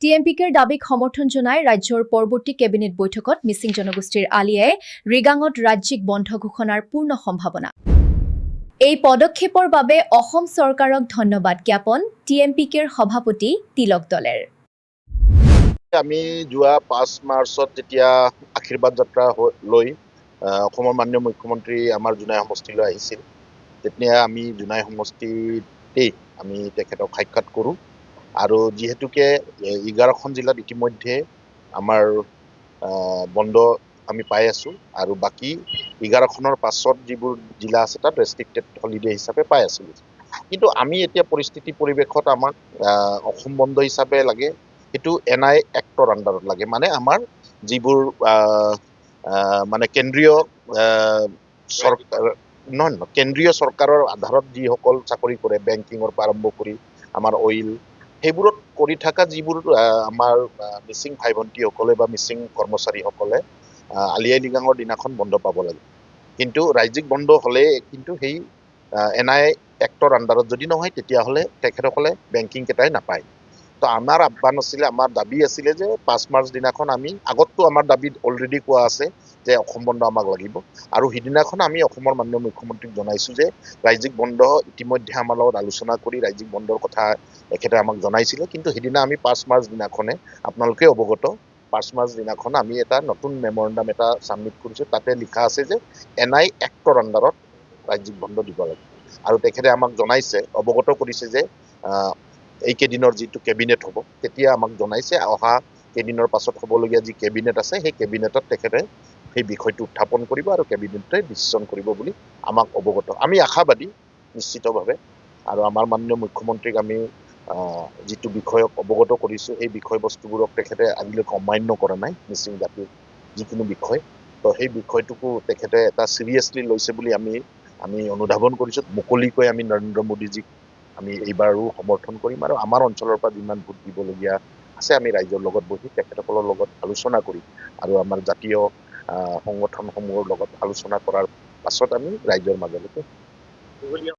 টিএমপিকেৰ দাবীক সমৰ্থন জনাই ৰাজ্যৰ পৰৱৰ্তী কেবিনেট বৈঠকত মিচিং জনগোষ্ঠীৰ আলিয়াই ৰিগাঙত ৰাজ্যিক বন্ধ ঘোষণাৰ পূৰ্ণ সম্ভাৱনা। এই পদক্ষেপৰ বাবে অসম চৰকাৰক ধন্যবাদ জ্ঞাপন টিএমপিকেৰ সভাপতি তিলক দলেৰ। আমি যোৱা 5 মাৰ্চত যেতিয়া আশীৰ্বাদ যাত্ৰা লৈ অসমৰ মাননীয় মুখ্যমন্ত্ৰী আমাৰ জোনাই সমষ্টিলৈ আহিছিল, তেতিয়া আমি জোনাই সমষ্টিতেই আমি তেখেতক সাক্ষাৎ কৰোঁ। আৰু যিহেতুকে 11খন জিলাত ইতিমধ্যে আমাৰ বন্ধ আমি পাই আছোঁ আৰু বাকী 11খনৰ পাছত যিবোৰ জিলা আছে তাত ৰেষ্ট্ৰিক্টেড হলিডে হিচাপে পাই আছোঁ। কিন্তু আমি এতিয়া পৰিস্থিতি পৰিৱেশত আমাক অসম বন্ধ হিচাপে লাগে, সেইটো NI এক্টৰ আণ্ডাৰত লাগে। মানে আমাৰ যিবোৰ মানে কেন্দ্ৰীয় চৰকাৰ নহয় কেন্দ্ৰীয় চৰকাৰৰ আধাৰত যিসকল চাকৰি কৰে, বেংকিঙৰ পৰা আৰম্ভ কৰি আমাৰ অইল, সেইবোৰত কৰি থকা যিবোৰ আমাৰ মিচিং ভাই ভণ্টিসকলে বা মিচিং কৰ্মচাৰীসকলে আলি আই লৃগাঙৰ দিনাখন বন্ধ পাব লাগে। কিন্তু ৰাজ্যিক বন্ধ হ'লে কিন্তু সেই NI এক্টৰ আণ্ডাৰত যদি নহয়, তেতিয়াহ'লে তেখেতসকলে বেংকিং কেইটাই নাপায়। তো আমাৰ আহ্বান আছিলে, আমাৰ দাবী আছিলে যে 5 মাৰ্চ দিনাখন আমি আগততো আমাৰ দাবীত অলৰেডি কোৱা আছে যে অসম বন্ধ আমাক লাগিব। আৰু সিদিনাখন আমি অসমৰ মাননীয় মুখ্যমন্ত্ৰীক জনাইছোঁ যে ৰাজ্যিক বন্ধ ইতিমধ্যে আমাৰ লগত আলোচনা কৰি ৰাজ্যিক বন্ধৰ কথা এখেতে আমাক জনাইছিলে। কিন্তু সেইদিনা আমি 5 মাৰ্চ দিনাখনে আপোনালোকে অৱগত 5 মাৰ্চ দিনাখন আমি এটা নতুন মেমৰেণ্ডাম এটা ছাবমিট কৰিছোঁ। তাতে লিখা আছে যে NI এক্টৰ আণ্ডাৰত ৰাজ্যিক বন্ধ দিব লাগে। আৰু তেখেতে আমাক জনাইছে, অৱগত কৰিছে যে এইকেইদিনৰ যিটো কেবিনেট হ'ব তেতিয়া আমাক জনাইছে অহা কেইদিনৰ পাছত হ'বলগীয়া যি কেবিনেট আছে সেই কেবিনেটত তেখেতে সেই বিষয়টো উত্থাপন কৰিব আৰু কেবিনেটে ডিচিশ্যন কৰিব বুলি আমাক অৱগত। আমি আশাবাদী নিশ্চিতভাৱে, আৰু আমাৰ মাননীয় মুখ্যমন্ত্ৰীক আমি যিটো বিষয়ক অৱগত কৰিছোঁ সেই বিষয়বস্তুবোৰক তেখেতে আজিলৈকে অমান্য কৰা নাই, মিচিং জাতিৰ যিকোনো বিষয়। তো সেই বিষয়টোকো তেখেতে এটা চিৰিয়াছলি লৈছে বুলি আমি অনুধাৱন কৰিছোঁ। মুকলিকৈ আমি নৰেন্দ্ৰ মোদীজীক আমি এইবাৰো সমৰ্থন কৰিম আৰু আমাৰ অঞ্চলৰ পৰা যিমান ভোট দিবলগীয়া আছে আমি ৰাইজৰ লগত বহি তেখেতসকলৰ লগত আলোচনা কৰি আৰু আমাৰ জাতীয় সংগঠনসমূহৰ লগত আলোচনা কৰাৰ পাছত আমি ৰাইজৰ মাজলৈকে